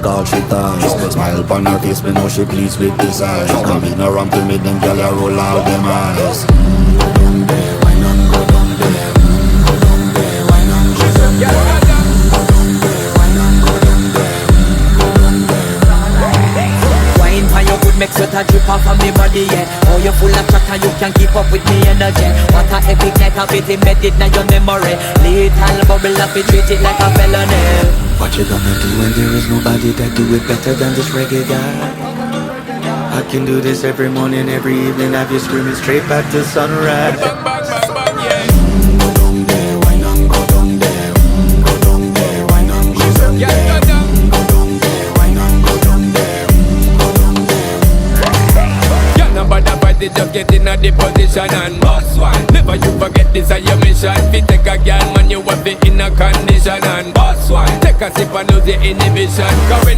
Call she ties, smile upon her face, me know she pleased with this eyes. Coming around to me, them gyal a roll out them eyes. Go down there, why not go down there? Go down there, why not go down there? Go down there, why not go down there? Go down there. Wine for your good make sweat a drip off of me body, yeah. Oh, you full of chatter, you can keep up with me energy. What a epic night of it embedded in your memory. Little bubble up, it treat it like a felony. What you gonna do when there is nobody that do it better than this reggae guy? I can do this every morning, every evening, have you screaming straight back to sunrise. Go down there, why not go down there? Go down there, why not go down there? Go down there, why not go down there? Go down there. Yeah, no bother fight it, just get in a the position and boss one. Never you forget this is your mission. Fi take a girl, man, you have it in a condition and boss one. Take a sip and lose your inhibition.